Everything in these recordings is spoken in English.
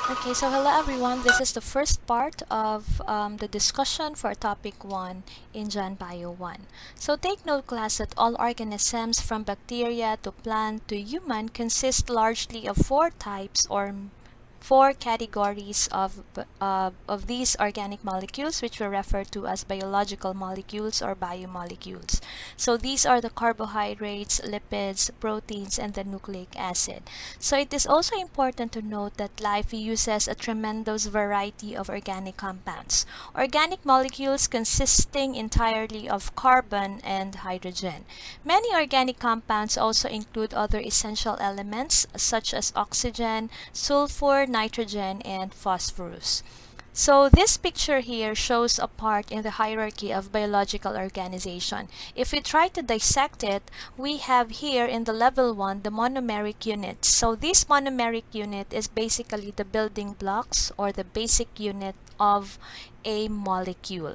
Okay, so hello everyone. This is the first part of the discussion for topic 1 in Gen Bio 1. So take note class that all organisms from bacteria to plant to human consist largely of four types or four categories of these organic molecules, which we refer to as biological molecules or biomolecules. So these are the carbohydrates, lipids, proteins, and the nucleic acid. So it is also important to note that life uses a tremendous variety of organic compounds. Organic molecules consisting entirely of carbon and hydrogen. Many organic compounds also include other essential elements such as oxygen, sulfur, nitrogen, and phosphorus. So this picture here shows a part in the hierarchy of biological organization. If we try to dissect it, we have here in the level 1 the monomeric unit. So this monomeric unit is basically the building blocks or the basic unit of a molecule.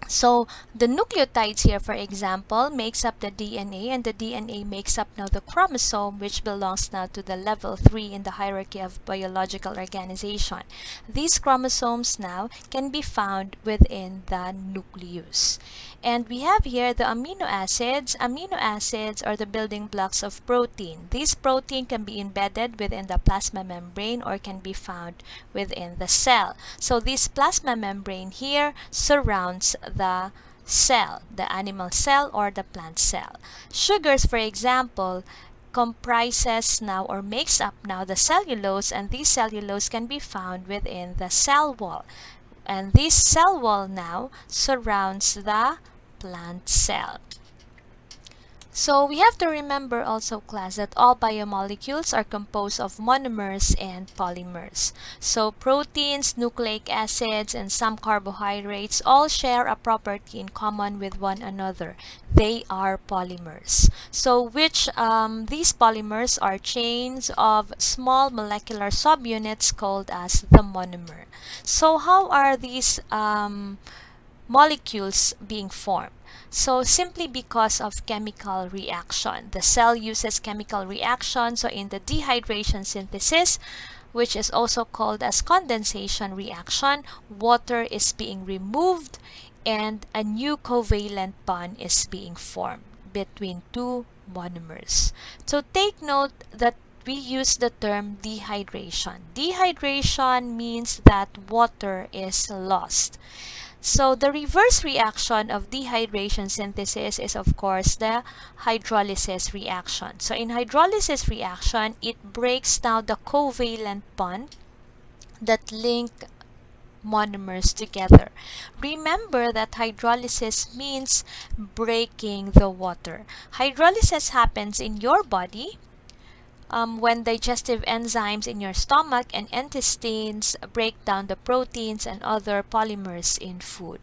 So the nucleotides here, for example, makes up the DNA, and the DNA makes up now the chromosome, which belongs now to the level 3 in the hierarchy of biological organization. These chromosomes now can be found within the nucleus. And we have here the amino acids. Amino acids are the building blocks of protein. This protein can be embedded within the plasma membrane or can be found within the cell. So this plasma membrane here surrounds the cell, the animal cell or the plant cell. Sugars, for example, comprises now or makes up now the cellulose, and this cellulose can be found within the cell wall. And this cell wall now surrounds the plant cell. So we have to remember also, class, that all biomolecules are composed of monomers and polymers. So proteins, nucleic acids, and some carbohydrates all share a property in common with one another. They are polymers. So these polymers are chains of small molecular subunits called as the monomer. So how are these molecules being formed? So simply because of chemical reaction. The cell uses chemical reaction. So in the dehydration synthesis, which is also called as condensation reaction, water is being removed and a new covalent bond is being formed between two monomers. So take note that we use the term dehydration. Dehydration means that water is lost. So the reverse reaction of dehydration synthesis is of course the hydrolysis reaction. So in hydrolysis reaction, it breaks down the covalent bond that link monomers together. Remember that hydrolysis means breaking the water. Hydrolysis happens in your body when digestive enzymes in your stomach and intestines break down the proteins and other polymers in food.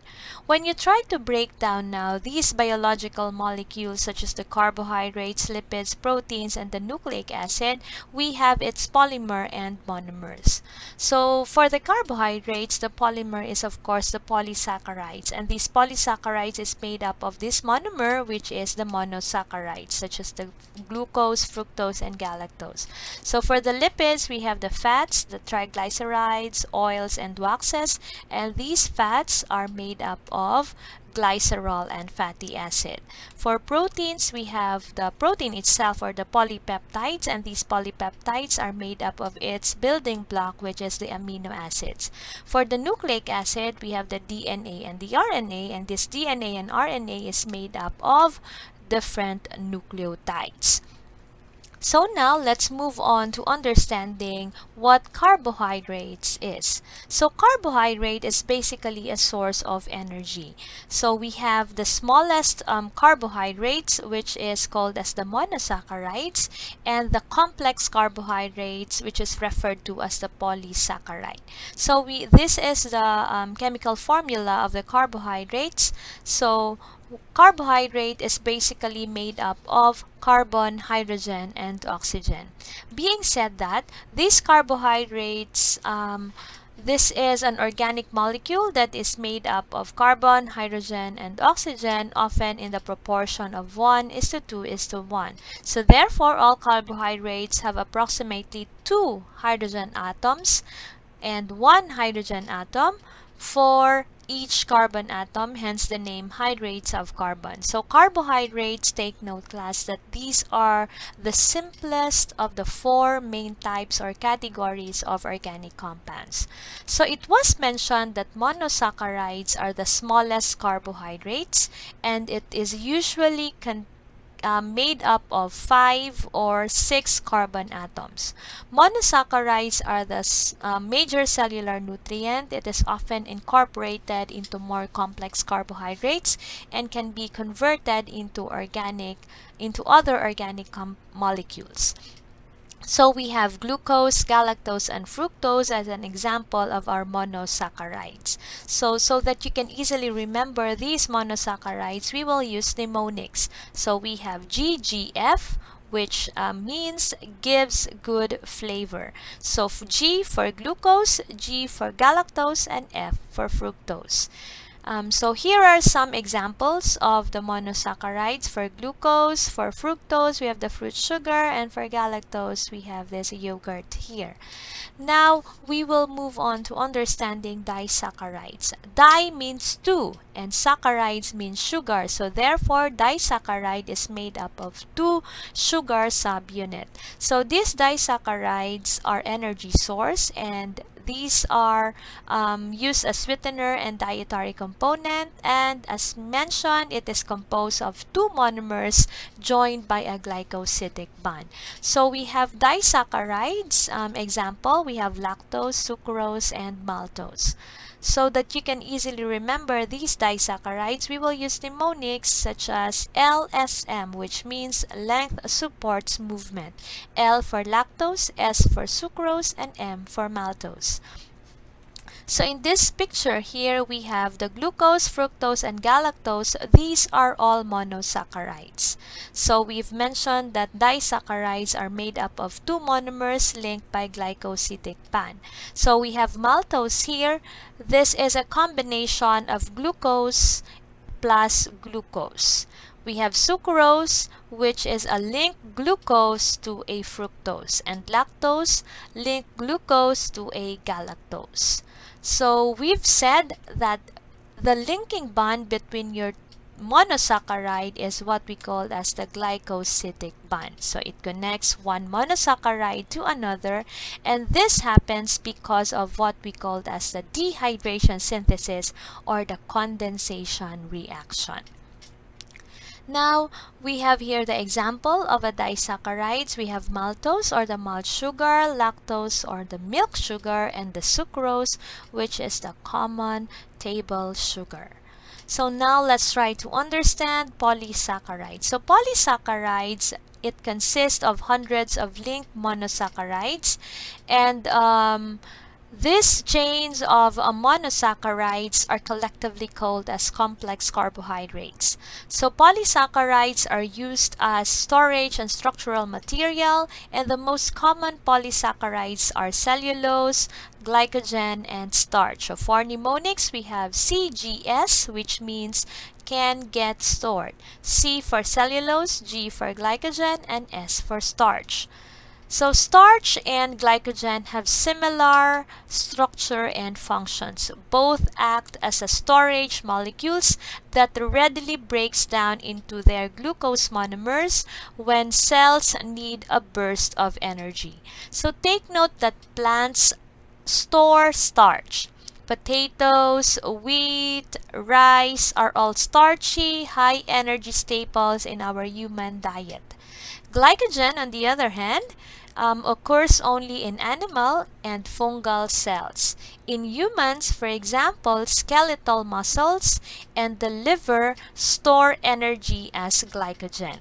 When you try to break down now these biological molecules such as the carbohydrates, lipids, proteins, and the nucleic acid, we have its polymer and monomers. So for the carbohydrates, the polymer is of course the polysaccharides, and these polysaccharides is made up of this monomer, which is the monosaccharides such as the glucose, fructose, and galactose. So for the lipids, we have the fats, the triglycerides, oils, and waxes, and these fats are made up of glycerol and fatty acid. For proteins, we have the protein itself or the polypeptides, and these polypeptides are made up of its building block, which is the amino acids. For the nucleic acid, we have the DNA and the RNA, and this DNA and RNA is made up of different nucleotides. So now let's move on to understanding what carbohydrates is. So carbohydrate is basically a source of energy. So we have the smallest carbohydrates, which is called as the monosaccharides, and the complex carbohydrates, which is referred to as the polysaccharide. So this is the chemical formula of the carbohydrates. So carbohydrate is basically made up of carbon, hydrogen, and oxygen. Being said that, these carbohydrates, this is an organic molecule that is made up of carbon, hydrogen, and oxygen, often in the proportion of 1:2:1. So therefore, all carbohydrates have approximately 2 hydrogen atoms and 1 hydrogen atom for each carbon atom, hence the name hydrates of carbon. So carbohydrates, take note class, that these are the simplest of the 4 main types or categories of organic compounds. So it was mentioned that monosaccharides are the smallest carbohydrates, and it is usually made up of 5 or 6 carbon atoms. Monosaccharides are the major cellular nutrient. It is often incorporated into more complex carbohydrates and can be converted into other organic molecules. So we have glucose, galactose, and fructose as an example of our monosaccharides. So that you can easily remember these monosaccharides, we will use mnemonics. So we have GGF, which means gives good flavor. So G for glucose, G for galactose, and F for fructose. So here are some examples of the monosaccharides. For glucose, for fructose, we have the fruit sugar, and for galactose, we have this yogurt here. Now, we will move on to understanding disaccharides. Di means 2, and saccharides means sugar. So therefore, disaccharide is made up of 2 sugar subunit. So these disaccharides are energy source, and these are used as sweetener and dietary component, and as mentioned, it is composed of 2 monomers joined by a glycosidic bond. So we have disaccharides, example, we have lactose, sucrose, and maltose. So that you can easily remember these disaccharides, we will use mnemonics such as LSM, which means length supports movement. L for lactose, S for sucrose, and M for maltose. So in this picture here, we have the glucose, fructose, and galactose. These are all monosaccharides. So we've mentioned that disaccharides are made up of 2 monomers linked by glycosidic bond. So we have maltose here. This is a combination of glucose plus glucose. We have sucrose, which is a linked glucose to a fructose, and lactose, linked glucose to a galactose. So we've said that the linking bond between your monosaccharide is what we call as the glycosidic bond. So it connects one monosaccharide to another, and this happens because of what we call as the dehydration synthesis or the condensation reaction. Now, we have here the example of a disaccharides. We have maltose or the malt sugar, lactose or the milk sugar, and the sucrose, which is the common table sugar. So now let's try to understand polysaccharides. So polysaccharides, it consists of hundreds of linked monosaccharides, and these chains of monosaccharides are collectively called as complex carbohydrates. So polysaccharides are used as storage and structural material, and the most common polysaccharides are cellulose, glycogen, and starch. So for mnemonics, we have CGS, which means can get stored. C for cellulose, G for glycogen, and S for starch. So starch and glycogen have similar structure and functions. Both act as a storage molecules that readily breaks down into their glucose monomers when cells need a burst of energy. So take note that plants store starch. Potatoes, wheat, rice are all starchy, high-energy staples in our human diet. Glycogen, on the other hand, occurs only in animal and fungal cells. In humans, for example, skeletal muscles and the liver store energy as glycogen.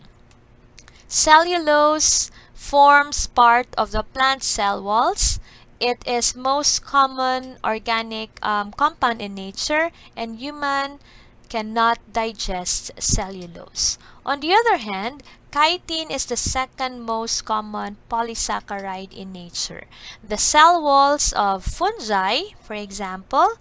Cellulose forms part of the plant cell walls. It is most common organic compound in nature, and human cannot digest cellulose. On the other hand, chitin is the second most common polysaccharide in nature. The cell walls of fungi, for example,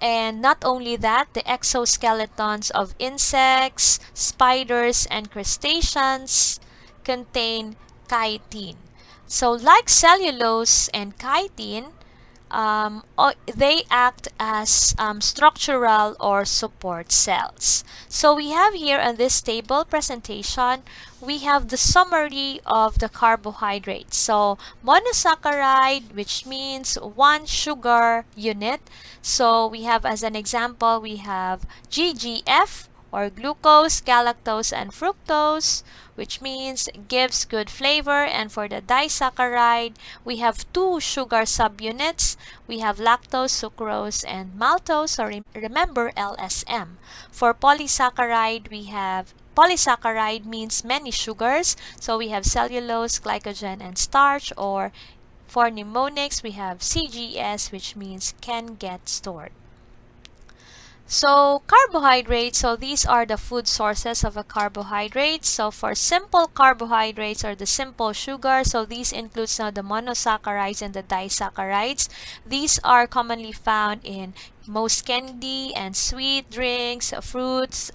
and not only that, the exoskeletons of insects, spiders, and crustaceans contain chitin. So like cellulose and chitin, they act as structural or support cells. So we have here on this table presentation, we have the summary of the carbohydrates. So monosaccharide, which means one sugar unit. So we have, as an example, we have GGF, or glucose, galactose, and fructose, which means gives good flavor. And for the disaccharide, we have two sugar subunits. We have lactose, sucrose, and maltose, so remember LSM. For polysaccharide, we have polysaccharide means many sugars, so we have cellulose, glycogen, and starch. Or for mnemonics, we have CGS, which means can get stored. So carbohydrates, so these are the food sources of a carbohydrate. So for simple carbohydrates, or the simple sugar, so these includes now the monosaccharides and the disaccharides. These are commonly found in most candy and sweet drinks, fruits,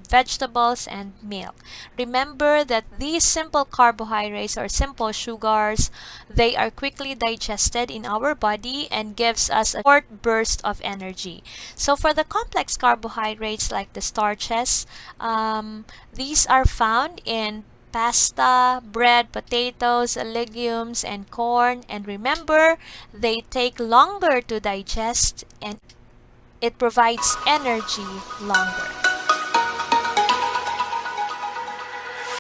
vegetables, and milk. Remember that these simple carbohydrates or simple sugars, they are quickly digested in our body and gives us a short burst of energy. So for the complex carbohydrates like the starches, these are found in pasta, bread, potatoes, legumes, and corn. And remember, they take longer to digest and it provides energy longer.